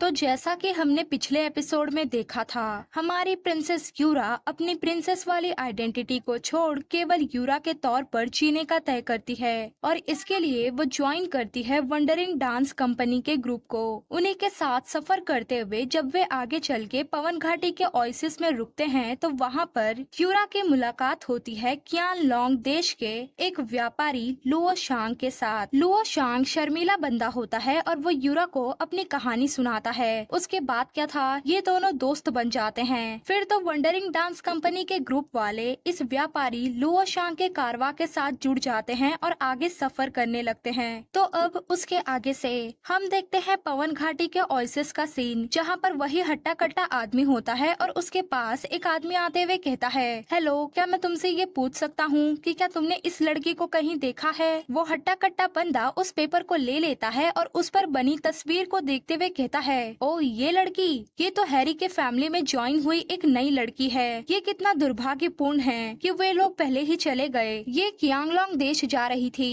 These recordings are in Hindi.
तो जैसा कि हमने पिछले एपिसोड में देखा था, हमारी प्रिंसेस यूरा अपनी प्रिंसेस वाली आइडेंटिटी को छोड़ केवल यूरा के तौर पर जीने का तय करती है और इसके लिए वो ज्वाइन करती है वंडरिंग डांस कंपनी के ग्रुप को। उन्हीं के साथ सफर करते हुए जब वे आगे चल के पवन घाटी के ओएसिस में रुकते हैं तो वहाँ पर यूरा की मुलाकात होती है कियान लोंग देश के एक व्यापारी लुओ शांग के साथ। लुओ शांग शर्मीला बंदा होता है और वो यूरा को अपनी कहानी सुनाता है। उसके बाद क्या था, ये दोनों दोस्त बन जाते हैं। फिर तो वंडरिंग डांस कंपनी के ग्रुप वाले इस व्यापारी लुओ शांग के कारवा के साथ जुड़ जाते हैं और आगे सफर करने लगते हैं। तो अब उसके आगे से हम देखते हैं पवन घाटी के ओएसिस का सीन, जहाँ पर वही हट्टा कट्टा आदमी होता है और उसके पास एक आदमी आते हुए कहता है, हेलो, क्या मैं तुमसे ये पूछ सकता हूँ कि क्या तुमने इस लड़की को कहीं देखा है? वो हट्टा कट्टा बंदा उस पेपर को ले लेता है और उस पर बनी तस्वीर को देखते हुए कहता है, ओ ये लड़की, ये तो हैरी के फैमिली में ज्वाइन हुई एक नई लड़की है। ये कितना दुर्भाग्यपूर्ण है कि वे लोग पहले ही चले गए। ये कियांगलोंग देश जा रही थी,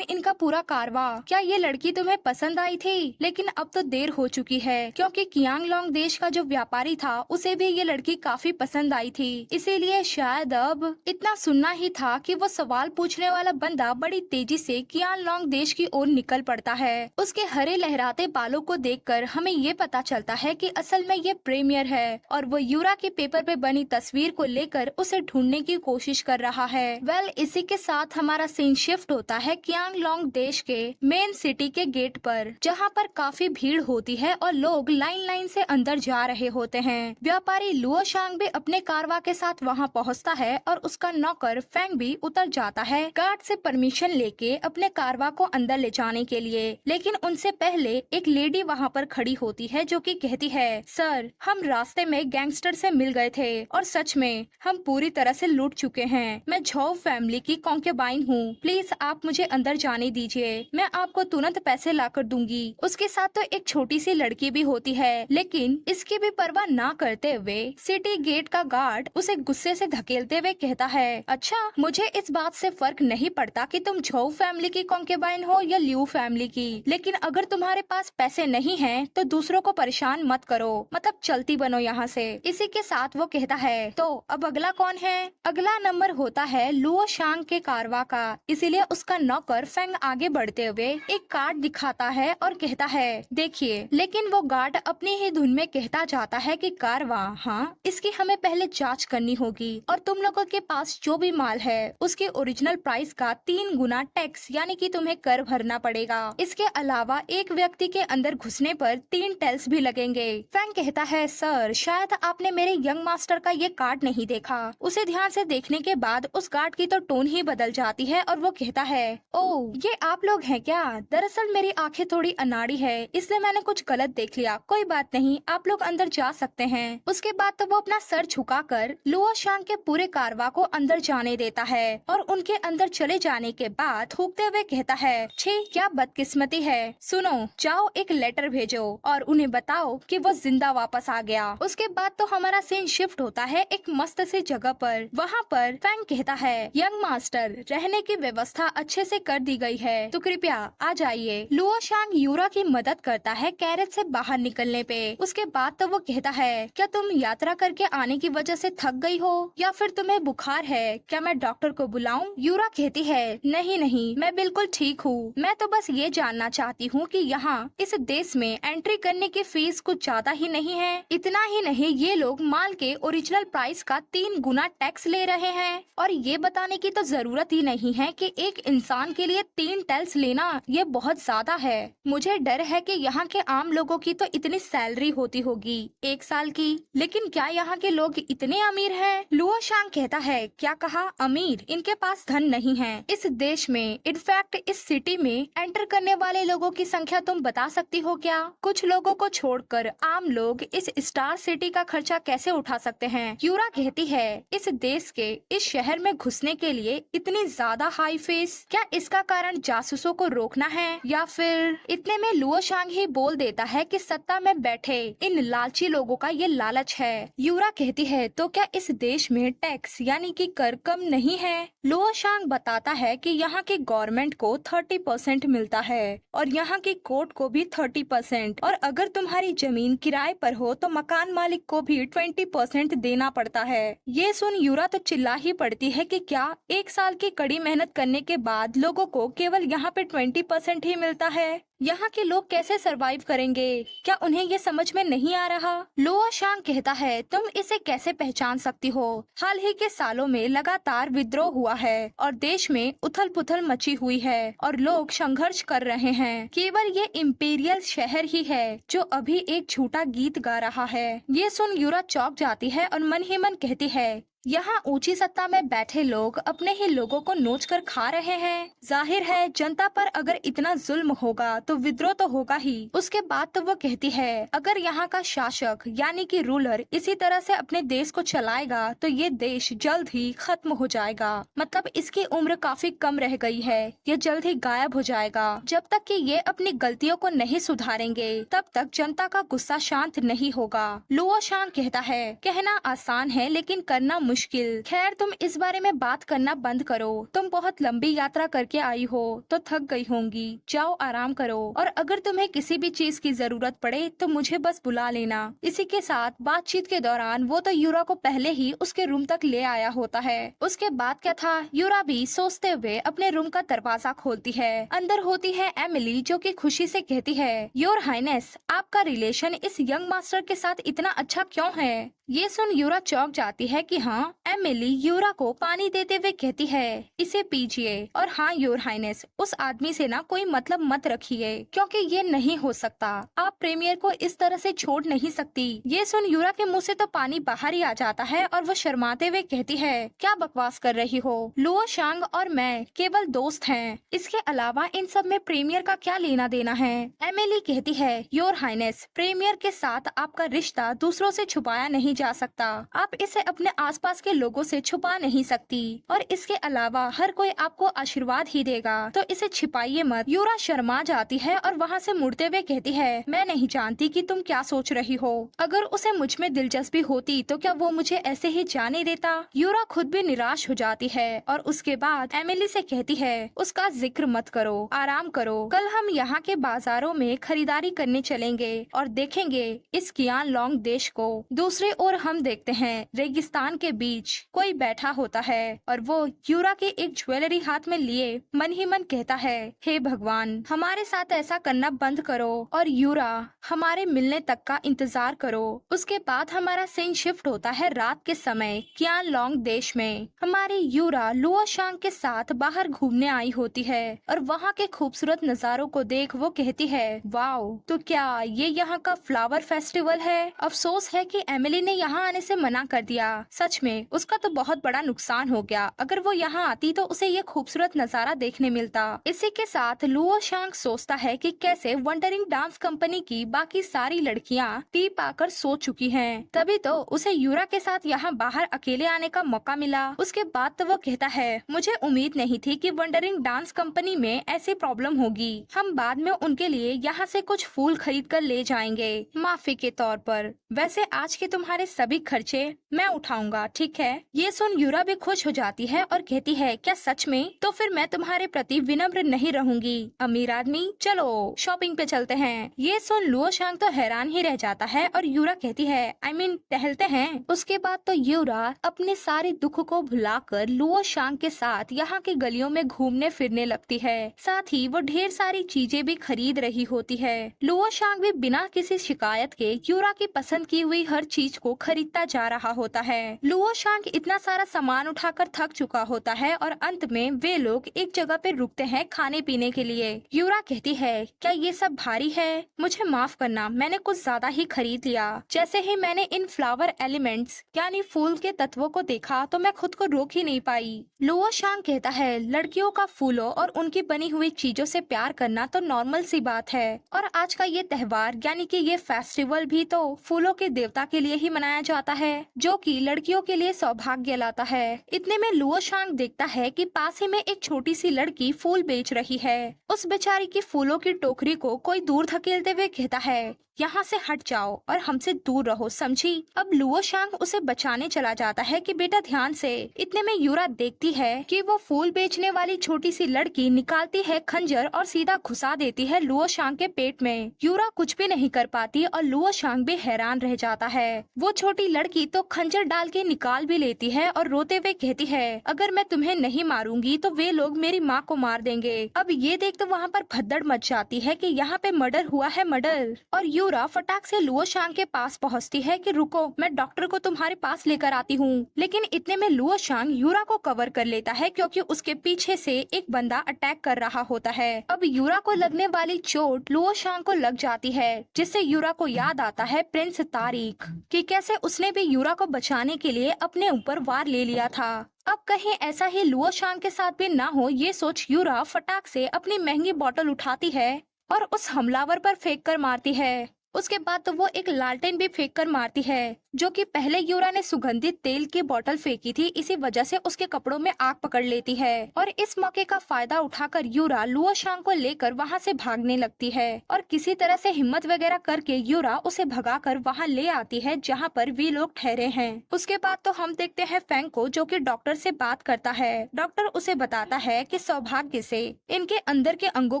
इनका पूरा कारवा। क्या ये लड़की तुम्हें पसंद आई थी? लेकिन अब तो देर हो चुकी है, क्योंकि कियांगलोंग देश का जो व्यापारी था उसे भी ये लड़की काफी पसंद आई थी। इसीलिए शायद अब इतना सुनना ही था कि वो सवाल पूछने वाला बंदा बड़ी तेजी से कियांगलोंग देश की ओर निकल पड़ता है। उसके हरे लहराते बालों को देखकर हमें ये पता चलता है कि असल में ये प्रीमियर है और वो यूरा के पेपर पे बनी तस्वीर को लेकर उसे ढूंढने की कोशिश कर रहा है। इसी के साथ हमारा सीन शिफ्ट होता है कियांगलोंग देश के मेन सिटी के गेट पर, जहाँ पर काफी भीड़ होती है और लोग लाइन लाइन से अंदर जा रहे होते हैं। व्यापारी लुओ शांग भी अपने कारवा के साथ वहाँ पहुँचता है और उसका नौकर फेंग भी उतर जाता है गार्ड से परमिशन लेके अपने कारवा को अंदर ले जाने के लिए। लेकिन उनसे पहले एक लेडी वहाँ पर खड़ी होती है जो कि कहती है, सर, हम रास्ते में गैंगस्टर से मिल गए थे और सच में हम पूरी तरह से लूट चुके हैं। मैं झोव फैमिली की कॉन्केबाइन हूँ, प्लीज आप मुझे अंदर जाने दीजिए, मैं आपको तुरंत पैसे लाकर दूंगी। उसके साथ तो एक छोटी सी लड़की भी होती है, लेकिन इसकी भी परवाह ना करते हुए सिटी गेट का गार्ड उसे गुस्से से धकेलते हुए कहता है, अच्छा, मुझे इस बात से फर्क नहीं पड़ता कि तुम झोव फैमिली की कॉन्केबाइन हो या लियू फैमिली की, लेकिन अगर तुम्हारे पास पैसे नहीं हैं तो दूसरों को परेशान मत करो, मतलब चलती बनो यहाँ से। इसी के साथ वो कहता है, तो अब अगला कौन है? अगला नंबर होता है लुओ शांग के कारवा का। इसीलिए उसका नौकर फेंग आगे बढ़ते हुए एक कार्ड दिखाता है और कहता है, देखिए। लेकिन वो गार्ड अपनी ही धुन में कहता जाता है कि कारवा, हाँ, इसकी हमें पहले जांच करनी होगी और तुम लोगों के पास जो भी माल है उसके ओरिजिनल प्राइस का 3 गुना टैक्स यानी कि तुम्हें कर भरना पड़ेगा। इसके अलावा एक व्यक्ति के अंदर घुसने पर 3 टेल्स भी लगेंगे। फेंग कहता है, सर, शायद आपने मेरे यंग मास्टर का ये कार्ड नहीं देखा। उसे ध्यान से देखने के बाद उस गार्ड की तो टोन ही बदल जाती है और वो कहता है, ओह, ये आप लोग हैं क्या? दरअसल मेरी आंखें थोड़ी अनाड़ी है, इसलिए मैंने कुछ गलत देख लिया। कोई बात नहीं, आप लोग अंदर जा सकते हैं। उसके बाद तो वो अपना सर झुकाकर लुओ शांग के पूरे कारवा को अंदर जाने देता है और उनके अंदर चले जाने के बाद थूकते हुए कहता है, छी, क्या बदकिस्मती है। सुनो, जाओ एक लेटर भेजो और उन्हें बताओ कि वो जिंदा वापस आ गया। उसके बाद तो हमारा सीन शिफ्ट होता है एक मस्त सी जगह पर। वहाँ पर फेंग कहता है, यंग मास्टर, रहने की व्यवस्था अच्छे से कर दी गई है, तो कृपया आ जाइए। लुओ शांग यूरा की मदद करता है कैरेज से बाहर निकलने पे। उसके बाद तो वो कहता है, क्या तुम यात्रा करके आने की वजह से थक गई हो या फिर तुम्हें बुखार है? क्या मैं डॉक्टर को बुलाऊं? यूरा कहती है, नहीं नहीं, मैं बिल्कुल ठीक हूँ। मैं तो बस ये जानना चाहती हूँ कि यहाँ इस देश में एंट्री करने की फीस कुछ ज्यादा ही नहीं है? इतना ही नहीं, ये लोग माल के ओरिजिनल प्राइस का 3 गुना टैक्स ले रहे हैं और ये बताने की तो जरूरत ही नहीं है कि एक इंसान के लिए 3 टैक्स लेना ये बहुत ज्यादा है। मुझे डर है कि यहाँ के आम लोगों की तो इतनी सैलरी होती होगी 1 साल की, लेकिन क्या यहाँ के लोग इतने अमीर हैं? लुओ शांग कहता है, क्या कहा? अमीर? इनके पास धन नहीं है। इस देश में, इनफैक्ट इस सिटी में एंटर करने वाले लोगों की संख्या तुम बता सकती हो क्या? कुछ लोगों को छोड़कर आम लोग इस स्टार सिटी का खर्चा कैसे उठा सकते हैं? यूरा कहती है, इस देश के इस शहर में घुसने के लिए इतनी ज्यादा हाई फीस, क्या इसका कारण जासूसों को रोकना है या फिर? इतने में लुओ शांग ही बोल देता है कि सत्ता में बैठे इन लालची लोगों का ये लालच है। यूरा कहती है, तो क्या इस देश में टैक्स यानी कि कर कम नहीं है? लुओ शांग बताता है कि यहाँ की गवर्नमेंट को 30% मिलता है और यहाँ की कोर्ट को भी 30%, और अगर तुम्हारी जमीन किराए पर हो तो मकान मालिक को भी 20% देना पड़ता है। ये सुन यूरा तो चिल्ला ही पड़ती है कि क्या 1 साल की कड़ी मेहनत करने के बाद लोगों को केवल यहाँ पे 20% ही मिलता है? यहाँ के लोग कैसे सरवाइव करेंगे? क्या उन्हें ये समझ में नहीं आ रहा? लुओ शांग कहता है, तुम इसे कैसे पहचान सकती हो? हाल ही के सालों में लगातार विद्रोह हुआ है और देश में उथल पुथल मची हुई है और लोग संघर्ष कर रहे हैं। केवल ये इम्पीरियल शहर ही है जो अभी एक झूठा गीत गा रहा है। ये सुन यूरा चौंक जाती है और मन ही मन कहती है, यहाँ ऊंची सत्ता में बैठे लोग अपने ही लोगों को नोच कर खा रहे हैं। जाहिर है जनता पर अगर इतना जुल्म होगा तो विद्रोह तो होगा ही। उसके बाद तो वो कहती है, अगर यहाँ का शासक यानी कि रूलर इसी तरह से अपने देश को चलाएगा तो ये देश जल्द ही खत्म हो जाएगा। मतलब इसकी उम्र काफी कम रह गई है, ये जल्द ही गायब हो जाएगा। जब तक कि ये अपनी गलतियों को नहीं सुधारेंगे तब तक जनता का गुस्सा शांत नहीं होगा। लुओ शांग कहता है, कहना आसान है लेकिन करना मुश्किल। खैर तुम इस बारे में बात करना बंद करो। तुम बहुत लंबी यात्रा करके आई हो तो थक गई होंगी। जाओ आराम करो और अगर तुम्हें किसी भी चीज की जरूरत पड़े तो मुझे बस बुला लेना। इसी के साथ बातचीत के दौरान वो तो यूरा को पहले ही उसके रूम तक ले आया होता है। उसके बाद क्या था, यूरा भी सोचते हुए अपने रूम का दरवाजा खोलती है। अंदर होती है एमिली जो कि खुशी से कहती है, योर हाइनेस, आपका रिलेशन इस यंग मास्टर के साथ इतना अच्छा क्यों है? ये सुन यूरा चौंक जाती है कि हाँ। एमिली यूरा को पानी देते हुए कहती है, इसे पीजिए। और हाँ योर हाइनेस, उस आदमी से ना कोई मतलब मत रखिए क्योंकि ये नहीं हो सकता। आप प्रीमियर को इस तरह से छोड़ नहीं सकती। ये सुन यूरा के मुंह से तो पानी बाहर ही आ जाता है और वो शर्माते हुए कहती है, क्या बकवास कर रही हो? लुओ शांग और मैं केवल दोस्त हैं। इसके अलावा इन सब में प्रीमियर का क्या लेना देना है? एमिली कहती है, योर हाइनेस, प्रीमियर के साथ आपका रिश्ता दूसरों से छुपाया नहीं जा सकता। आप इसे अपने आसपास के लोगों से छुपा नहीं सकती और इसके अलावा हर कोई आपको आशीर्वाद ही देगा, तो इसे छिपाइए मत। यूरा शर्मा जाती है और वहाँ से मुड़ते हुए कहती है, मैं नहीं जानती कि तुम क्या सोच रही हो। अगर उसे मुझ में दिलचस्पी होती तो क्या वो मुझे ऐसे ही जाने देता? यूरा खुद भी निराश हो जाती है और उसके बाद एमिली से कहती है, उसका जिक्र मत करो, आराम करो। कल हम यहाँ के बाजारों में खरीदारी करने चलेंगे और देखेंगे इस कियान लोंग देश को। दूसरी ओर हम देखते हैं रेगिस्तान के बीच कोई बैठा होता है और वो यूरा के एक ज्वेलरी हाथ में लिए मन ही मन कहता है, हे भगवान, हमारे साथ ऐसा करना बंद करो और यूरा हमारे मिलने तक का इंतजार करो। उसके बाद हमारा सीन शिफ्ट होता है रात के समय कियान लोंग देश में। हमारी यूरा लुओ शांग के साथ बाहर घूमने आई होती है और वहाँ के खूबसूरत नजारों को देख वो कहती है, वाओ, तो क्या ये यहाँ का फ्लावर फेस्टिवल है? अफसोस है कि एमिली ने यहाँ आने से मना कर दिया। सच में उसका तो बहुत बड़ा नुकसान हो गया। अगर वो यहाँ आती तो उसे ये खूबसूरत नजारा देखने मिलता। इसी के साथ लुओ शांग सोचता है कि कैसे वंडरिंग डांस कंपनी की बाकी सारी लड़कियाँ पी पाकर सो चुकी हैं। तभी तो उसे यूरा के साथ यहाँ बाहर अकेले आने का मौका मिला। उसके बाद तो वो कहता है, मुझे उम्मीद नहीं थी कि वंडरिंग डांस कंपनी में ऐसी प्रॉब्लम होगी। हम बाद में उनके लिए यहाँ से कुछ फूल खरीद कर ले जाएंगे माफी के तौर पर। वैसे आज के तुम्हारे सभी खर्चे मैं उठाऊंगा, ठीक है? ये सुन यूरा भी खुश हो जाती है और कहती है, क्या सच में? तो फिर मैं तुम्हारे प्रति विनम्र नहीं रहूंगी अमीर आदमी। चलो शॉपिंग पे चलते हैं। ये सुन लुओ शांग तो हैरान ही रह जाता है और यूरा कहती है, आई मीन टहलते हैं। उसके बाद तो यूरा अपने सारे दुख को भुलाकर लुओ शांग के साथ यहाँ की गलियों में घूमने फिरने लगती है। साथ ही वो ढेर सारी चीजें भी खरीद रही होती है। लुओ शांग भी बिना किसी शिकायत के यूरा की पसंद की हुई हर चीज को खरीदता जा रहा होता है। लुओ शांग इतना सारा सामान उठाकर थक चुका होता है और अंत में वे लोग एक जगह पे रुकते हैं खाने पीने के लिए। यूरा कहती है, क्या ये सब भारी है? मुझे माफ करना, मैंने कुछ ज्यादा ही खरीद लिया। जैसे ही मैंने इन फ्लावर एलिमेंट्स यानी फूल के तत्वों को देखा तो मैं खुद को रोक ही नहीं पाई। लुओ शांग कहता है, लड़कियों का फूलों और उनकी बनी हुई चीजों से प्यार करना तो नॉर्मल सी बात है और आज का ये त्योहार यानी कि ये फेस्टिवल भी तो फूलों के देवता के लिए ही मनाया जाता है जो कि लड़कियों के लिए सौभाग्य लाता है। इतने में लुओ शांग देखता है कि पास ही में एक छोटी सी लड़की फूल बेच रही है। उस बेचारी की फूलों की टोकरी को कोई दूर धकेलते हुए कहता है, यहाँ से हट जाओ और हमसे दूर रहो, समझी। अब लुओ शांग उसे बचाने चला जाता है कि बेटा ध्यान से। इतने में यूरा देखती है कि वो फूल बेचने वाली छोटी सी लड़की निकालती है खंजर और सीधा घुसा देती है लुओ शांग के पेट में। यूरा कुछ भी नहीं कर पाती और लुओ शांग भी हैरान रह जाता है। वो छोटी लड़की तो खंजर डाल के निकाल भी लेती है और रोते हुए कहती है, अगर मैं तुम्हें नहीं मारूंगी तो वे लोग मेरी माँ को मार देंगे। अब ये देख तो वहाँ पर भगदड़ मच जाती है कि यहाँ पे मर्डर हुआ है, मर्डर। और यूरा फटाक से लुओ शांग के पास पहुँचती है कि रुको, मैं डॉक्टर को तुम्हारे पास लेकर आती हूँ। लेकिन इतने में लुओ शांग यूरा को कवर कर लेता है क्योंकि उसके पीछे से एक बंदा अटैक कर रहा होता है। अब यूरा को लगने वाली चोट लुओ शांग को लग जाती है, जिससे यूरा को याद आता है प्रिंस तारिक कि कैसे उसने भी यूरा को बचाने के लिए अपने ऊपर वार ले लिया था। अब कहीं ऐसा ही लुओ शांग के साथ भी ना हो, ये सोच यूरा फटाक से अपनी महंगी बोतल उठाती है और उस हमलावर पर फेंक कर मारती है। उसके बाद तो वो एक लालटेन भी फेंक कर मारती है, जो कि पहले यूरा ने सुगंधित तेल की बोतल फेंकी थी, इसी वजह से उसके कपड़ों में आग पकड़ लेती है। और इस मौके का फायदा उठाकर यूरा लुओ शांग को लेकर वहाँ से भागने लगती है और किसी तरह से हिम्मत वगैरह करके यूरा उसे भगाकर वहाँ ले आती है जहाँ पर वे लोग ठहरे हैं। उसके बाद तो हम देखते हैं फैंग को, जो कि डॉक्टर से बात करता है। डॉक्टर उसे बताता है कि सौभाग्य से इनके अंदर के अंगों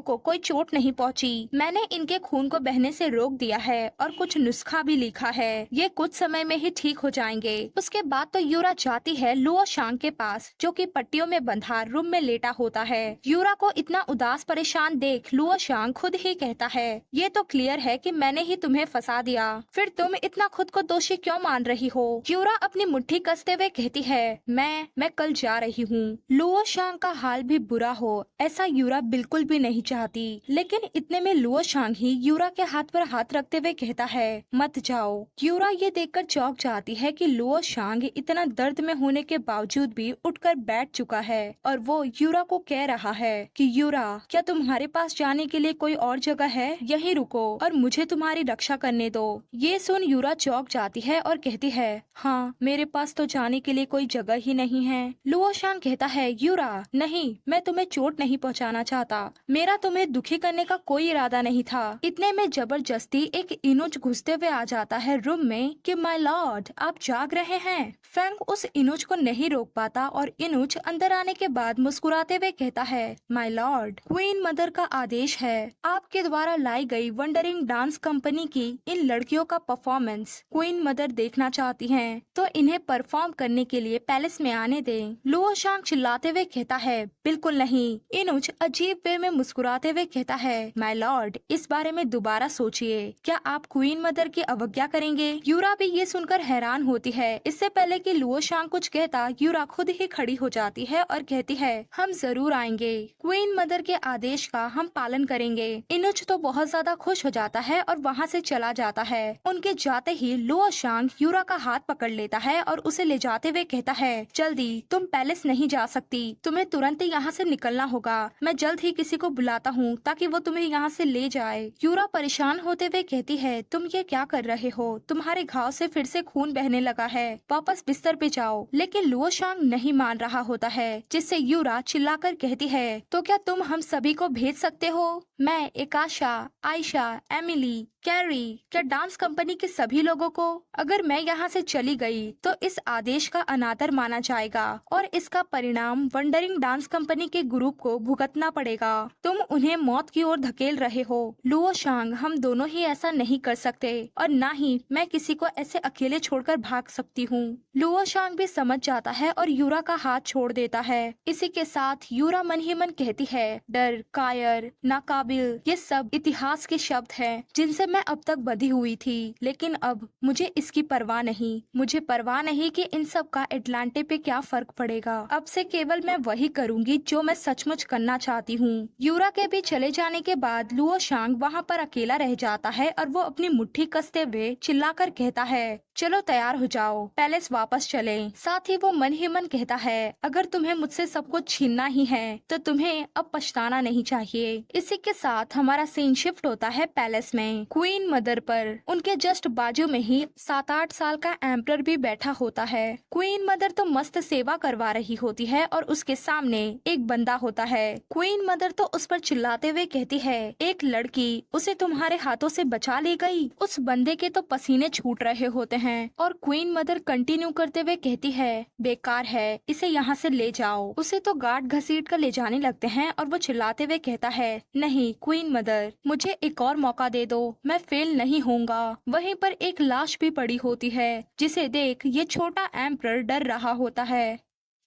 को कोई चोट नहीं पहुँची। मैंने इनके खून को बहने से रोक दिया है और कुछ नुस्खा भी लिखा है, ये कुछ समय में ही ठीक हो जाएंगे। उसके बाद तो यूरा जाती है लुओ शांग के पास, जो कि पट्टियों में बंधा रूम में लेटा होता है। यूरा को इतना उदास परेशान देख लुओ शांग खुद ही कहता है, ये तो क्लियर है कि मैंने ही तुम्हें फंसा दिया, फिर तुम इतना खुद को दोषी क्यों मान रही हो। यूरा अपनी मुट्ठी कसते हुए कहती है, मैं कल जा रही हूँ। लुओ शांग का हाल भी बुरा हो ऐसा यूरा बिल्कुल भी नहीं चाहती, लेकिन इतने में लुओ शांग ही यूरा के हाथ पर हाथ रखते हुए कहता है, मत जाओ। यूरा ये देखकर चौंक जाती है कि लुओ शांग इतना दर्द में होने के बावजूद भी उठकर बैठ चुका है और वो यूरा को कह रहा है कि यूरा, क्या तुम्हारे पास जाने के लिए कोई और जगह है? यहीं रुको और मुझे तुम्हारी रक्षा करने दो। ये सुन यूरा चौंक जाती है और कहती है, हाँ, मेरे पास तो जाने के लिए कोई जगह ही नहीं है। लुओ शांग कहता है, यूरा नहीं, मैं तुम्हें चोट नहीं पहुँचाना चाहता, मेरा तुम्हें दुखी करने का कोई इरादा नहीं था। इतने में जबरदस्ती एक इनुच घुसते हुए आ जाता है रूम में कि माय लॉर्ड, आप जाग रहे हैं। फैंग उस इनुच को नहीं रोक पाता और इनुच अंदर आने के बाद मुस्कुराते हुए कहता है, माय लॉर्ड, क्वीन मदर का आदेश है, आपके द्वारा लाई गई वंडरिंग डांस कंपनी की इन लड़कियों का परफॉर्मेंस क्वीन मदर देखना चाहती हैं, तो इन्हें परफॉर्म करने के लिए पैलेस में आने दें। लुओ शांग चिल्लाते हुए कहता है, बिल्कुल नहीं। इनुच अजीब वे में मुस्कुराते हुए कहता है, माय लॉर्ड, इस बारे में दोबारा सोचिए, क्या आप क्वीन मदर की अवज्ञा करेंगे? यूरा भी ये सुनकर हैरान होती है। इससे पहले कि लुओ शांग कुछ कहता, यूरा खुद ही खड़ी हो जाती है और कहती है, हम जरूर आएंगे, क्वीन मदर के आदेश का हम पालन करेंगे। इनुच तो बहुत ज्यादा खुश हो जाता है और वहाँ से चला जाता है। उनके जाते ही लुओ शांग यूरा का हाथ पकड़ लेता है और उसे ले जाते हुए कहता है, जल्दी, तुम पैलेस नहीं जा सकती, तुम्हें तुरंत यहाँ से निकलना होगा। मैं जल्द ही किसी को बुलाता हूँ ताकि वो तुम्हें यहाँ से ले जाए। यूरा परेशान होते हुए कहती है, तुम ये क्या कर रहे हो? तुम्हारे घाव से फिर से खून बहने लगा है, वापस बिस्तर पे जाओ। लेकिन लुओ शांग नहीं मान रहा होता है, जिससे यूरा चिल्लाकर कहती है, तो क्या तुम हम सभी को भेज सकते हो? मैं, एकाशा, आयशा, एमिली, कैरी, क्या डांस कंपनी के सभी लोगों को? अगर मैं यहाँ से चली गई तो इस आदेश का अनादर माना जाएगा और इसका परिणाम वंडरिंग डांस कंपनी के ग्रुप को भुगतना पड़ेगा। तुम उन्हें मौत की ओर धकेल रहे हो। लुओ शांग, हम दोनों ही ऐसा नहीं कर सकते और न ही मैं किसी को ऐसे अकेले छोड़कर भाग सकती हूँ। लुओ शांग भी समझ जाता है और यूरा का हाथ छोड़ देता है। इसी के साथ यूरा मन ही मन कहती है, डर, कायर, नाकाबिल, ये सब इतिहास के शब्द हैं जिनसे मैं अब तक बंधी हुई थी, लेकिन अब मुझे इसकी परवाह नहीं। मुझे परवाह नहीं कि इन सब का एटलांटे पे क्या फर्क पड़ेगा। अब से केवल मैं वही करूंगी जो मैं सचमुच करना चाहती हूँ। यूरा के भी चले जाने के बाद लुओ शांग वहाँ पर अकेला रह जाता है और वो अपनी मुट्ठी कसते हुए चिल्लाकर कहता है, चलो तैयार हो जाओ, पैलेस वापस चले। साथ ही वो मन ही मन कहता है, अगर तुम्हें मुझसे सब कुछ छीनना ही है तो तुम्हें अब पछताना नहीं चाहिए। इसी के साथ हमारा सीन शिफ्ट होता है पैलेस में। क्वीन मदर पर उनके जस्ट बाजू में ही 7-8 साल का एम्परर भी बैठा होता है। क्वीन मदर तो मस्त सेवा करवा रही होती है और उसके सामने एक बंदा होता है। क्वीन मदर तो उस पर चिल्लाते हुए कहती है, एक लड़की उसे तुम्हारे हाथों से बचा ले गई। उस बंदे के तो पसीने छूट रहे होते हैं और क्वीन मदर कंटिन्यू करते हुए कहती है, बेकार है, इसे यहाँ से ले जाओ। उसे तो गार्ड घसीट कर ले जाने लगते हैं और वो चिल्लाते हुए कहता है, नहीं क्वीन मदर, मुझे एक और मौका दे दो, मैं फेल नहीं होऊंगा। वहीं पर एक लाश भी पड़ी होती है जिसे देख ये छोटा एम्परर डर रहा होता है।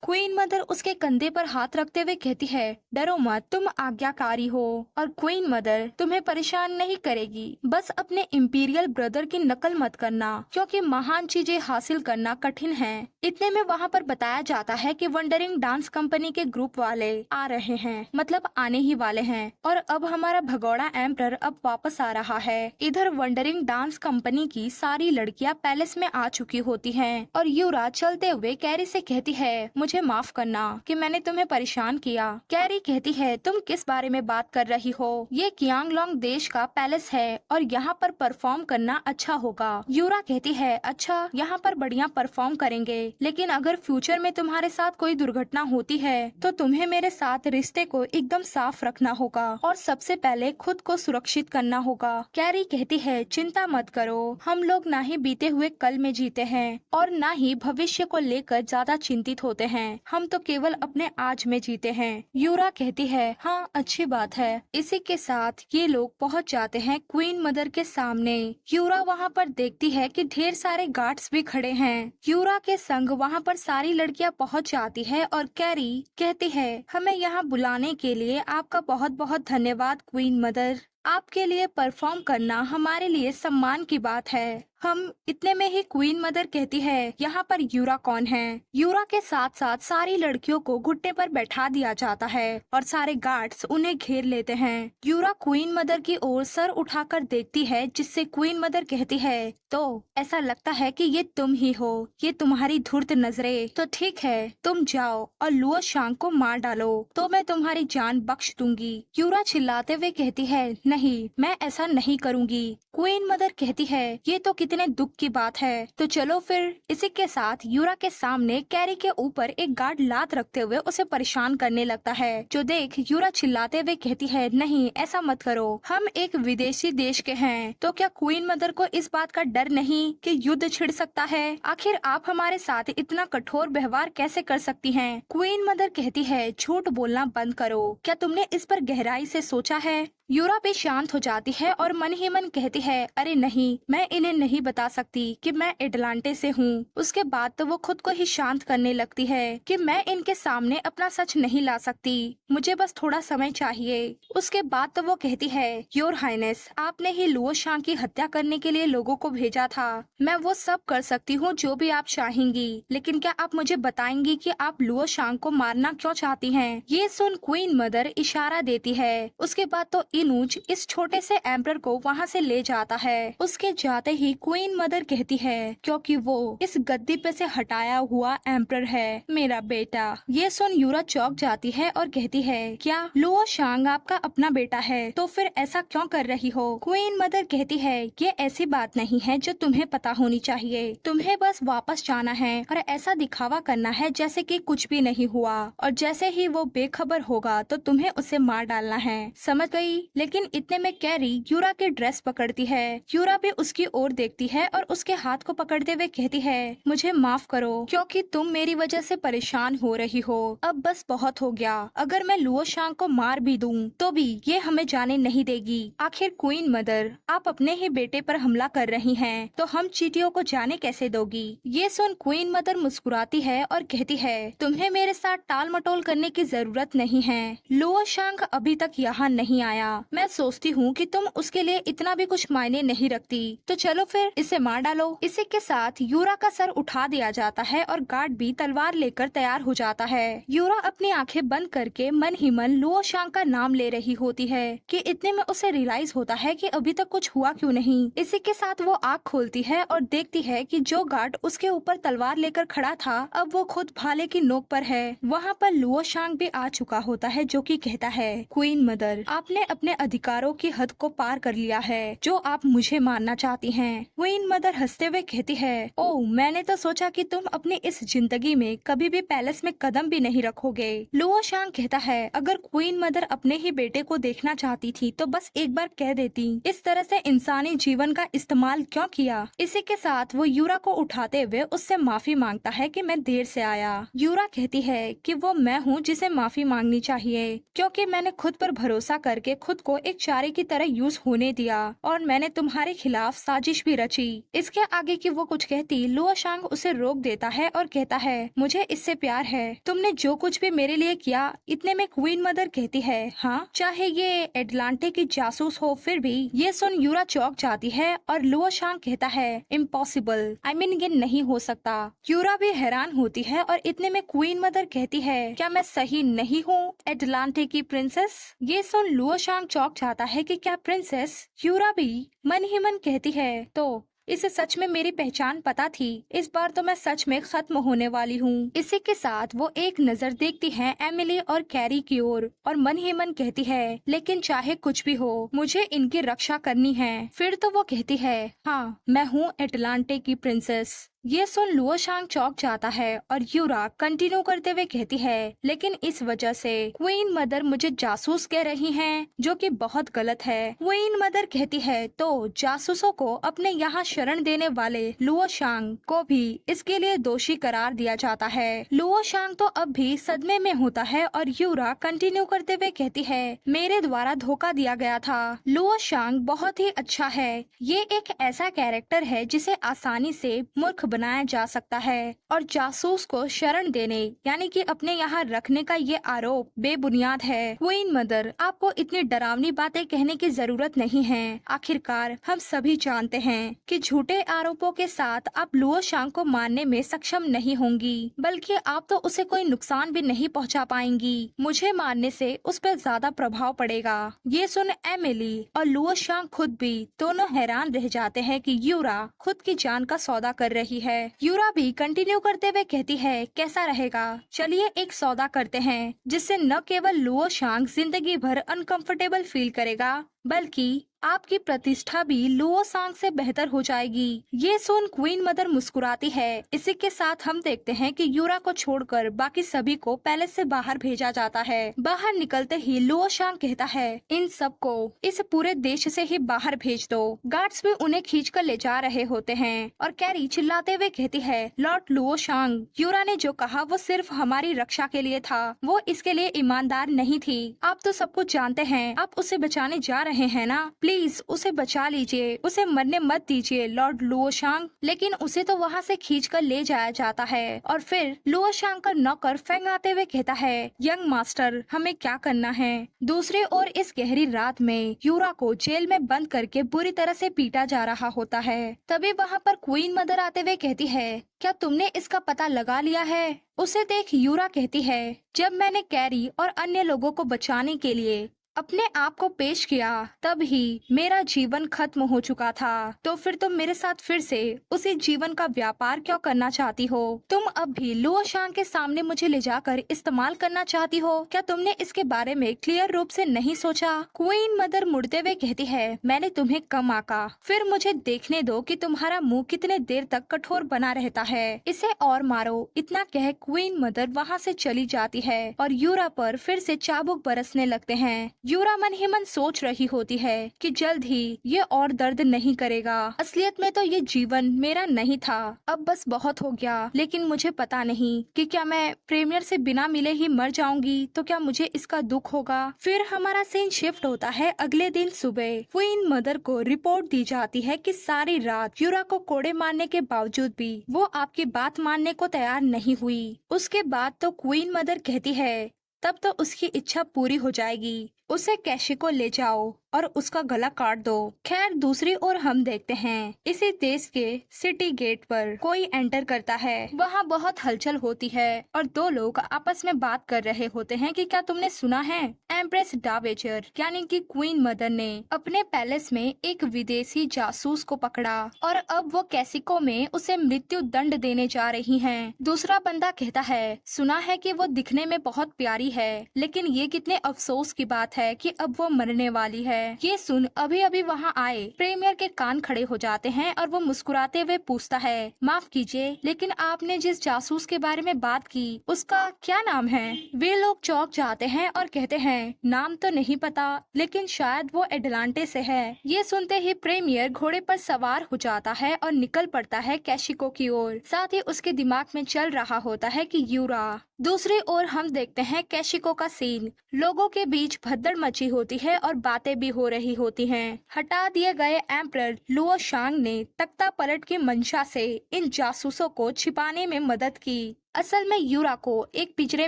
क्वीन मदर उसके कंधे पर हाथ रखते हुए कहती है, डरो मत, तुम आज्ञाकारी हो और क्वीन मदर तुम्हें परेशान नहीं करेगी। बस अपने इम्पीरियल ब्रदर की नकल मत करना, क्योंकि महान चीजें हासिल करना कठिन है। इतने में वहाँ पर बताया जाता है कि वंडरिंग डांस कंपनी के ग्रुप वाले आ रहे हैं, मतलब आने ही वाले हैं। और अब हमारा भगोड़ा एम्परर अब वापस आ रहा है। इधर वंडरिंग डांस कंपनी की सारी लड़कियां पैलेस में आ चुकी होती हैं और यूरा चलते हुए कैरी से कहती है, मुझे माफ करना कि मैंने तुम्हें परेशान किया। कैरी कहती है, तुम किस बारे में बात कर रही हो? ये कियांगलोंग देश का पैलेस है और यहाँ पर परफॉर्म करना अच्छा होगा। यूरा कहती है, अच्छा यहाँ पर बढ़िया परफॉर्म करेंगे, लेकिन अगर फ्यूचर में तुम्हारे साथ कोई दुर्घटना होती है तो तुम्हें मेरे साथ रिश्ते को एकदम साफ रखना होगा और सबसे पहले खुद को सुरक्षित करना होगा। कैरी कहती है, चिंता मत करो, हम लोग ना ही बीते हुए कल में जीते हैं और ना ही भविष्य को लेकर ज्यादा चिंतित होते हैं, हम तो केवल अपने आज में जीते हैं। यूरा कहती है, हाँ अच्छी बात है। इसी के साथ ये लोग पहुंच जाते हैं क्वीन मदर के सामने। यूरा वहाँ पर देखती है कि ढेर सारे गार्ड्स भी खड़े हैं। यूरा के संग वहाँ पर सारी लड़कियाँ पहुँच जाती है और कैरी कहती है, हमें यहाँ बुलाने के लिए आपका बहुत बहुत धन्यवाद क्वीन मदर। आपके लिए परफॉर्म करना हमारे लिए सम्मान की बात है। हम इतने में ही क्वीन मदर कहती है, यहाँ पर यूरा कौन है? यूरा के साथ साथ सारी लड़कियों को घुटने पर बैठा दिया जाता है और सारे गार्ड्स उन्हें घेर लेते हैं। यूरा क्वीन मदर की ओर सर उठाकर देखती है, जिससे क्वीन मदर कहती है, तो ऐसा लगता है कि ये तुम ही हो, ये तुम्हारी धूर्त नजरें। तो ठीक है, तुम जाओ और लुओ शांग को मार डालो तो मैं तुम्हारी जान बख्श दूंगी। यूरा चिल्लाते हुए कहती है, नहीं, मैं ऐसा नहीं करूँगी। क्वीन मदर कहती है, ये तो कितने दुख की बात है। तो चलो फिर। इसी के साथ यूरा के सामने कैरी के ऊपर एक गार्ड लात रखते हुए उसे परेशान करने लगता है, जो देख यूरा चिल्लाते हुए कहती है, नहीं ऐसा मत करो, हम एक विदेशी देश के हैं। तो क्या क्वीन मदर को इस बात का डर नहीं कि युद्ध छिड़ सकता है? आखिर आप हमारे साथ इतना कठोर व्यवहार कैसे कर सकती हैं? क्वीन मदर कहती है, झूठ बोलना बंद करो, क्या तुमने इस पर गहराई से सोचा है? यूरा भी शांत हो जाती है और मन ही मन कहती है, अरे नहीं, मैं इन्हें नहीं बता सकती कि मैं एटलांटे से हूँ। उसके बाद तो वो खुद को ही शांत करने लगती है कि मैं इनके सामने अपना सच नहीं ला सकती, मुझे बस थोड़ा समय चाहिए। उसके बाद तो वो कहती है, योर हाइनेस, आपने ही लुओ शांग की हत्या करने के लिए लोगों को भेजा था। मैं वो सब कर सकती हूँ जो भी आप चाहेंगी, लेकिन क्या आप मुझे बताएंगी कि आप लुओ शांग को मारना क्यों चाहती हैं? ये सुन क्वीन मदर इशारा देती है। उसके बाद तो इनुज इस छोटे से एम्परर को वहाँ से ले जाता है। उसके जाते ही क्वीन मदर कहती है, क्योंकि वो इस गद्दी पे से हटाया हुआ एम्परर है, मेरा बेटा। ये सुन यूरा चौंक जाती है और कहती है, क्या लुओ शांग आपका अपना बेटा है? तो फिर ऐसा क्यों कर रही हो? क्वीन मदर कहती है, ये ऐसी बात नहीं है जो तुम्हें पता होनी चाहिए। तुम्हें बस वापस जाना है और ऐसा दिखावा करना है जैसे कि कुछ भी नहीं हुआ, और जैसे ही वो बेखबर होगा तो तुम्हें उसे मार डालना है, समझ गई? लेकिन इतने में कैरी यूरा के ड्रेस पकड़ती है। यूरा भी उसकी ओर देखती है और उसके हाथ को पकड़ते हुए कहती है, मुझे माफ करो, क्योंकि तुम मेरी वजह से परेशान हो रही हो। अब बस बहुत हो गया, अगर मैं लुओ शांग को मार भी दूं तो भी ये हमें जाने नहीं देगी। आखिर क्वीन मदर, आप अपने ही बेटे पर हमला कर रही हैं, तो हम चीटियों को जाने कैसे दोगी? ये सुन क्वीन मदर मुस्कुराती है और कहती है, तुम्हें मेरे साथ टाल मटोल करने की जरूरत नहीं है। लुओ शांग अभी तक यहाँ नहीं आया मैं सोचती हूँ कि तुम उसके लिए इतना भी कुछ मायने नहीं रखती, तो चलो फिर इसे मार डालो। इसी के साथ यूरा का सर उठा दिया जाता है और गार्ड भी तलवार लेकर तैयार हो जाता है। यूरा अपनी आंखें बंद करके मन ही मन लुओ शांग का नाम ले रही होती है कि इतने में उसे रियलाइज होता है कि अभी तक कुछ हुआ क्यों नहीं। इसी के साथ वो आँख खोलती है और देखती है कि जो गार्ड उसके ऊपर तलवार लेकर खड़ा था अब वो खुद भाले की नोक पर है। वहाँ पर लुओ शांग भी आ चुका होता है जो कि कहता है, क्वीन मदर, आपने अपने अधिकारों की हद को पार कर लिया है जो आप मुझे मारना चाहती हैं। क्वीन मदर हंसते हुए कहती है, ओह, मैंने तो सोचा कि तुम अपनी इस जिंदगी में कभी भी पैलेस में कदम भी नहीं रखोगे। लुओ शांग कहता है, अगर क्वीन मदर अपने ही बेटे को देखना चाहती थी तो बस एक बार कह देती, इस तरह से इंसानी जीवन का इस्तेमाल क्यों किया। इसी के साथ वो यूरा को उठाते हुए उससे माफी मांगता है कि मैं देर से आया। यूरा कहती है कि वो मैं हूँ जिसे माफी मांगनी चाहिए, क्योंकि मैंने खुद पर भरोसा करके खुद को एक चारे की तरह यूज होने दिया और मैंने तुम्हारे खिलाफ साजिश भी रची। इसके आगे की वो कुछ कहती, लुओ शांग उसे रोक देता है और कहता है, मुझे इससे प्यार है, तुमने जो कुछ भी मेरे लिए किया। इतने में क्वीन मदर कहती है, हाँ, चाहे ये एटलांटे की जासूस हो फिर भी। ये सुन यूरा चौंक जाती है और लुओ शांग कहता है, इम्पॉसिबल, आई मीन ये नहीं हो सकता। यूरा भी हैरान होती है और इतने में क्वीन मदर कहती है, क्या मैं सही नहीं हूँ एटलांटे की प्रिंसेस। ये सुन लुओ शांग चौंक जाता है कि क्या प्रिंसेस। यूरा भी मन ही मन कहती है, तो इसे सच में मेरी पहचान पता थी, इस बार तो मैं सच में खत्म होने वाली हूँ। इसी के साथ वो एक नजर देखती है एमिली और कैरी की ओर और मन ही मन कहती है, लेकिन चाहे कुछ भी हो मुझे इनकी रक्षा करनी है। फिर तो वो कहती है, हाँ, मैं हूँ एटलांटे की प्रिंसेस। ये सुन लुओ शांग चौंक जाता है और यूरा कंटिन्यू करते हुए कहती है, लेकिन इस वजह से क्वीन मदर मुझे जासूस कह रही हैं, जो कि बहुत गलत है। क्वीन मदर कहती है, तो जासूसों को अपने यहाँ शरण देने वाले लुओ शांग को भी इसके लिए दोषी करार दिया जाता है। लुओ शांग तो अब भी सदमे में होता है और यूरा कंटिन्यू करते हुए कहती है, मेरे द्वारा धोखा दिया गया था। लुओ शांग बहुत ही अच्छा है, ये एक ऐसा कैरेक्टर है जिसे आसानी से मूर्ख बनाया जा सकता है और जासूस को शरण देने यानी कि अपने यहाँ रखने का ये आरोप बेबुनियाद है। क्वीन मदर, आपको इतनी डरावनी बातें कहने की जरूरत नहीं है। आखिरकार हम सभी जानते हैं कि झूठे आरोपों के साथ आप लुओ शांग को मारने में सक्षम नहीं होंगी, बल्कि आप तो उसे कोई नुकसान भी नहीं पहुँचा पाएंगी। मुझे मारने से उस पर ज्यादा प्रभाव पड़ेगा। ये सुन एमिली और लुओ शांग खुद भी दोनों हैरान रह जाते हैं कि यूरा खुद की जान का सौदा कर रही है। यूरा भी कंटिन्यू करते हुए कहती है, कैसा रहेगा, चलिए एक सौदा करते हैं जिससे न केवल लुओ शांग जिंदगी भर अनकंफर्टेबल फील करेगा बल्कि आपकी प्रतिष्ठा भी लुओ शांग से बेहतर हो जाएगी। ये सुन क्वीन मदर मुस्कुराती है। इसी के साथ हम देखते हैं कि यूरा को छोड़कर बाकी सभी को पैलेस से बाहर भेजा जाता है। बाहर निकलते ही लुओ शांग कहता है, इन सबको इस पूरे देश से ही बाहर भेज दो। गार्ड्स भी उन्हें खींचकर ले जा रहे होते हैं और कैरी चिल्लाते हुए कहती है, लॉर्ड लुओ शांग, यूरा ने जो कहा वो सिर्फ हमारी रक्षा के लिए था, वो इसके लिए ईमानदार नहीं थी। आप तो सब कुछ जानते हैं, आप उसे बचाने जा रहे हैं ना, प्लीज उसे बचा लीजिए, उसे मरने मत दीजिए लॉर्ड लुओ शांग। लेकिन उसे तो वहाँ से खींचकर ले जाया जाता है और फिर लुओ शांग का नौकर फेंग आते हुए कहता है, यंग मास्टर, हमें क्या करना है। दूसरी ओर इस गहरी रात में यूरा को जेल में बंद करके बुरी तरह से पीटा जा रहा होता है। तभी वहाँ पर क्वीन मदर आते हुए कहती है, क्या तुमने इसका पता लगा लिया है। उसे देख यूरा कहती है, जब मैंने कैरी और अन्य लोगों को बचाने के लिए अपने आप को पेश किया तब ही मेरा जीवन खत्म हो चुका था, तो फिर तुम मेरे साथ फिर से उसी जीवन का व्यापार क्यों करना चाहती हो। तुम अब भी लुओ शांग के सामने मुझे ले जाकर इस्तेमाल करना चाहती हो। क्या तुमने इसके बारे में क्लियर रूप से नहीं सोचा। क्वीन मदर मुड़ते हुए कहती है, मैंने तुम्हें कम आका, फिर मुझे देखने दो कि तुम्हारा मुंह कितने देर तक कठोर बना रहता है, इसे और मारो। इतना कह क्वीन मदर वहाँ से चली जाती है और यूरा पर फिर से चाबुक बरसने लगते हैं। यूरा मन ही मन सोच रही होती है कि जल्द ही ये और दर्द नहीं करेगा। असलियत में तो ये जीवन मेरा नहीं था, अब बस बहुत हो गया। लेकिन मुझे पता नहीं कि क्या मैं प्रेमियर से बिना मिले ही मर जाऊंगी, तो क्या मुझे इसका दुख होगा। फिर हमारा सीन शिफ्ट होता है अगले दिन सुबह। क्वीन मदर को रिपोर्ट दी जाती है कि सारी रात यूरा को कोड़े मारने के बावजूद भी वो आपकी बात मानने को तैयार नहीं हुई। उसके बाद तो क्वीन मदर कहती है, तब तो उसकी इच्छा पूरी हो जाएगी। उसे कैशिको ले जाओ और उसका गला काट दो। खैर दूसरी ओर हम देखते हैं इसी देश के सिटी गेट पर कोई एंटर करता है। वहाँ बहुत हलचल होती है और दो लोग आपस में बात कर रहे होते हैं कि क्या तुमने सुना है, एम्प्रेस डावेचर यानी कि क्वीन मदर ने अपने पैलेस में एक विदेशी जासूस को पकड़ा और अब वो कैसिको में उसे मृत्यु दंड देने जा रही हैं। दूसरा बंदा कहता है, सुना है कि वो दिखने में बहुत प्यारी है, लेकिन ये कितने अफसोस की बात है कि अब वो मरने वाली है। ये सुन अभी अभी वहाँ आए प्रीमियर के कान खड़े हो जाते हैं और वो मुस्कुराते हुए पूछता है, माफ कीजिए लेकिन आपने जिस जासूस के बारे में बात की उसका क्या नाम है? वे लोग चौंक जाते हैं और कहते हैं, नाम तो नहीं पता लेकिन शायद वो एटलांटे से है। ये सुनते ही प्रीमियर घोड़े पर सवार हो जाता है और निकल पड़ता है कैशिको की ओर। साथ ही उसके दिमाग में चल रहा होता है कि यूरा। दूसरी ओर हम देखते हैं कैशिको का सीन। लोगों के बीच भगदड़ मची होती है और बातें भी हो रही होती हैं। हटा दिए गए एम्परर लुओ शांग ने तख्ता पलट की मंशा से इन जासूसों को छिपाने में मदद की। असल में यूरा को एक पिंजरे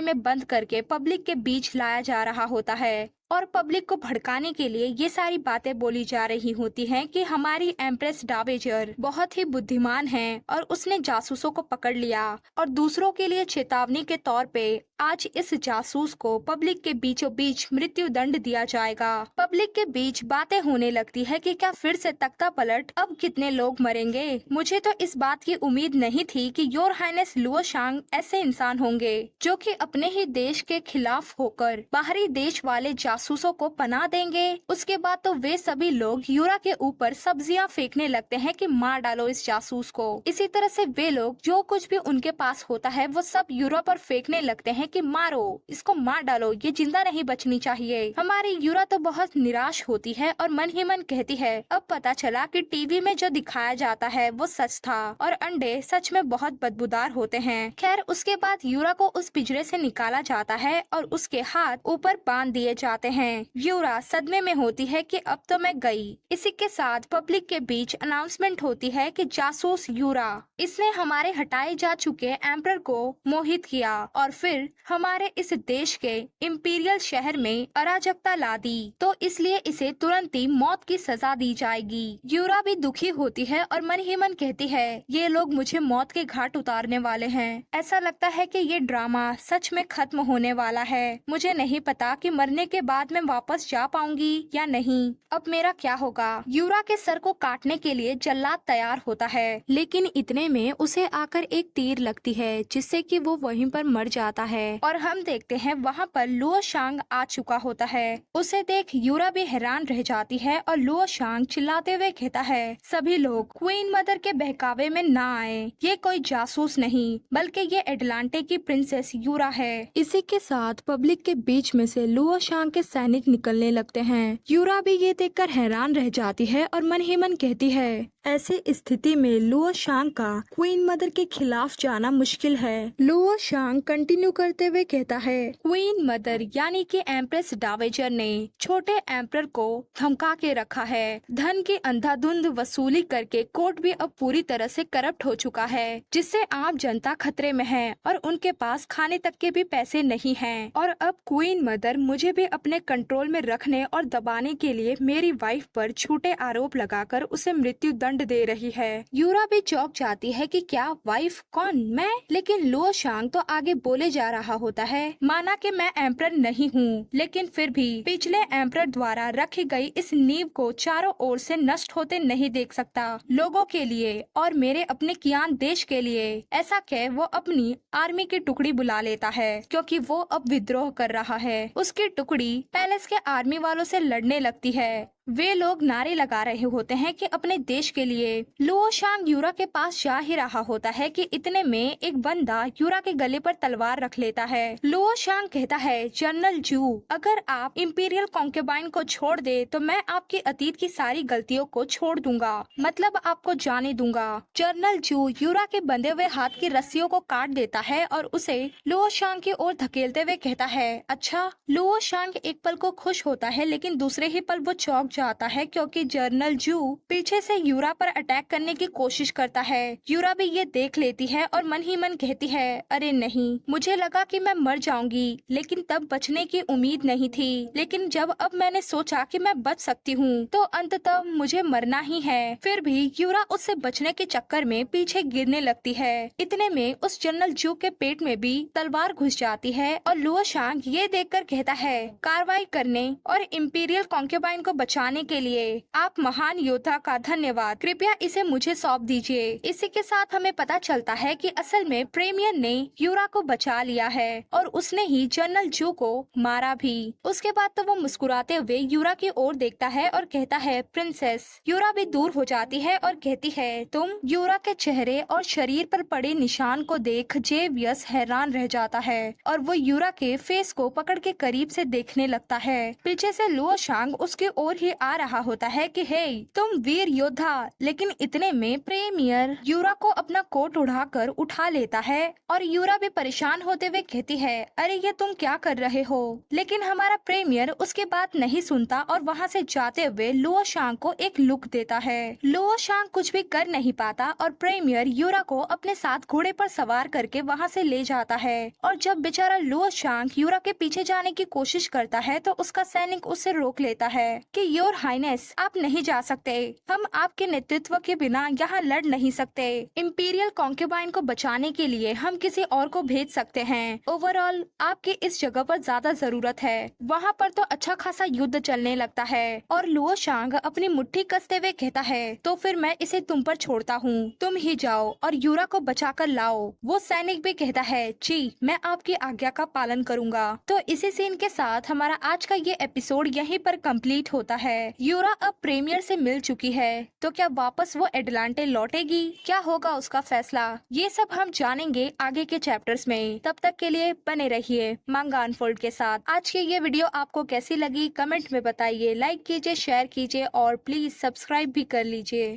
में बंद करके पब्लिक के बीच लाया जा रहा होता है और पब्लिक को भड़काने के लिए ये सारी बातें बोली जा रही होती हैं कि हमारी एम्प्रेस डावेजर बहुत ही बुद्धिमान है और उसने जासूसों को पकड़ लिया और दूसरों के लिए चेतावनी के तौर पे आज इस जासूस को पब्लिक के बीचों बीच मृत्यु दंड दिया जाएगा। पब्लिक के बीच बातें होने लगती है कि क्या फिर से तख्ता पलट, अब कितने लोग मरेंगे। मुझे तो इस बात की उम्मीद नहीं थी कि योर हाइनेस लुओ शांग ऐसे इंसान होंगे जो कि अपने ही देश के खिलाफ होकर बाहरी देश वाले जासूसों को पनाह देंगे। उसके बाद तो वे सभी लोग यूरा के ऊपर सब्जियां फेंकने लगते हैं कि मार डालो इस जासूस को। इसी तरह से वे लोग जो कुछ भी उनके पास होता है वो सब यूरा पर फेंकने लगते हैं कि मारो इसको, मार डालो, ये जिंदा नहीं बचनी चाहिए। हमारी यूरा तो बहुत निराश होती है और मन ही मन कहती है, अब पता चला कि टीवी में जो दिखाया जाता है वो सच था और अंडे सच में बहुत बदबूदार होते हैं। खैर उसके बाद यूरा को उस पिंजरे से निकाला जाता है और उसके हाथ ऊपर बांध दिए जाते हैं। यूरा सदमे में होती है कि अब तो मैं गई। इसी के साथ पब्लिक के बीच अनाउंसमेंट होती है कि जासूस यूरा, इसने हमारे हटाए जा चुके एम्परर को मोहित किया और फिर हमारे इस देश के इंपीरियल शहर में अराजकता ला दी, तो इसलिए इसे तुरंत ही मौत की सजा दी जाएगी। यूरा भी दुखी होती है और मन ही मन कहती है, ये लोग मुझे मौत के घाट उतारने वाले हैं। ऐसा लगता है कि ये ड्रामा सच में खत्म होने वाला है। मुझे नहीं पता कि मरने के बाद मैं वापस जा पाऊंगी या नहीं। अब मेरा क्या होगा। यूरा के सर को काटने के लिए जल्लाद तैयार होता है, लेकिन इतने में उसे आकर एक तीर लगती है जिससे कि वो वहीं पर मर जाता है और हम देखते हैं वहाँ पर लुओ शांग आ चुका होता है। उसे देख यूरा भी हैरान रह जाती है और लुओ शांग चिल्लाते हुए कहता है, सभी लोग क्वीन मदर के बहकावे में ना आए, ये कोई जासूस नहीं बल्कि ये एटलांटे की प्रिंसेस यूरा है। इसी के साथ पब्लिक के बीच में से लुओ शांग के सैनिक निकलने लगते हैं। यूरा भी ये देखकर हैरान रह जाती है और मन ही मन कहती है, ऐसी स्थिति में लुओ शांग का क्वीन मदर के खिलाफ जाना मुश्किल है। लुओ शांग कंटिन्यू करते हुए कहता है, क्वीन मदर यानी कि एम्प्रेस डावेजर ने छोटे एम्परर को धमका के रखा है। धन की अंधाधुंध वसूली करके कोर्ट भी अब पूरी तरह से करप्ट हो चुका है, जिससे आम जनता खतरे में है और उनके पास खाने तक के भी पैसे नहीं हैं। और अब क्वीन मदर मुझे भी अपने कंट्रोल में रखने और दबाने के लिए मेरी वाइफ पर झूठे आरोप लगाकर उसे मृत्यु दंड दे रही है। यूरा भी चौंक जाती है कि क्या वाइफ, कौन, मैं? लेकिन लुओ शांग तो आगे बोले जा रहा होता है, माना कि मैं एम्परर नहीं हूँ, लेकिन फिर भी पिछले एम्परर द्वारा रखी गई इस नींव को चारों ओर से नष्ट होते नहीं देख सकता। लोगों के लिए और मेरे अपने कियान देश के लिए। ऐसा कह वो अपनी आर्मी की टुकड़ी बुला लेता है क्योंकि वो अब विद्रोह कर रहा है। उसकी टुकड़ी पैलेस के आर्मी वालों से लड़ने लगती है। वे लोग नारे लगा रहे होते हैं कि अपने देश के लिए। लुओ शांग यूरा के पास जा ही रहा होता है कि इतने में एक बंदा यूरा के गले पर तलवार रख लेता है। लुओ शांग कहता है, जनरल जू, अगर आप इंपीरियल कॉन्केबाइन को छोड़ दे तो मैं आपकी अतीत की सारी गलतियों को छोड़ दूंगा, मतलब आपको जाने दूंगा। जनरल जू यूरा के बंधे हुए हाथ की रस्सियों को काट देता है और उसे लुओ शांग की ओर धकेलते हुए कहता है, अच्छा। लुओ शांग एक पल को खुश होता है लेकिन दूसरे ही पल वो चौंक जाता है क्योंकि जनरल जू पीछे से यूरा पर अटैक करने की कोशिश करता है। यूरा भी ये देख लेती है और मन ही मन कहती है, अरे नहीं, मुझे लगा कि मैं मर जाऊंगी, लेकिन तब बचने की उम्मीद नहीं थी। लेकिन जब अब मैंने सोचा कि मैं बच सकती हूँ तो अंततः मुझे मरना ही है। फिर भी यूरा उससे बचने के चक्कर में पीछे गिरने लगती है। इतने में उस जनरल जू के पेट में भी तलवार घुस जाती है और लुओ शांग ये देखकर कहता है, कार्रवाई करने और इंपीरियल कॉन्क्यूबाइन को बचाने के लिए आप महान योद्धा का धन्यवाद। कृपया इसे मुझे सौंप दीजिए। इसी के साथ हमें पता चलता है कि असल में प्रेमियर ने यूरा को बचा लिया है और उसने ही जनरल जू को मारा भी। उसके बाद तो वो मुस्कुराते हुए यूरा की ओर देखता है और कहता है, प्रिंसेस। यूरा भी दूर हो जाती है और कहती है, तुम? यूरा के चेहरे और शरीर पर पड़े निशान को देख जेवियस हैरान रह जाता है और वो यूरा के फेस को पकड़ के करीब से देखने लगता है। पीछे से लुओ शांग उसकी ओर ही आ रहा होता है कि हे, तुम वीर योद्धा। लेकिन इतने में प्रेमियर यूरा को अपना कोट उड़ाकर उठा लेता है और यूरा भी परेशान होते हुए कहती है, अरे ये तुम क्या कर रहे हो? लेकिन हमारा प्रेमियर उसकी बात नहीं सुनता और वहाँ से जाते हुए लुओ शांग को एक लुक देता है। लुओ शांग कुछ भी कर नहीं पाता और प्रेमियर यूरा को अपने साथ घोड़े पर सवार करके वहाँ से ले जाता है। और जब बेचारा लुओ शांग यूरा के पीछे जाने की कोशिश करता है तो उसका सैनिक उसे रोक लेता है कि योर हाइनेस, आप नहीं जा सकते। हम आपके नेतृत्व के बिना यहाँ लड़ नहीं सकते। इंपीरियल कॉन्क्यूबाइन को बचाने के लिए हम किसी और को भेज सकते हैं। ओवरऑल आपकी इस जगह पर ज्यादा जरूरत है। वहाँ पर तो अच्छा खासा युद्ध चलने लगता है और लुओ शांग अपनी मुट्ठी कसते हुए कहता है, तो फिर मैं इसे तुम पर छोड़ता हूँ, तुम ही जाओ और यूरा को बचा कर लाओ। वो सैनिक भी कहता है, जी मैं आपकी आज्ञा का पालन करूंगा। तो इसी सीन के साथ हमारा आज का ये एपिसोड यहीं पर कंप्लीट होता है। यूरा अब प्रेमियर से मिल चुकी है, तो क्या वापस वो एटलांटे लौटेगी? क्या होगा उसका फैसला? ये सब हम जानेंगे आगे के चैप्टर्स में। तब तक के लिए बने रहिए मांगा अनफोल्ड के साथ। आज की ये वीडियो आपको कैसी लगी कमेंट में बताइए, लाइक कीजिए, शेयर कीजिए और प्लीज सब्सक्राइब भी कर लीजिए।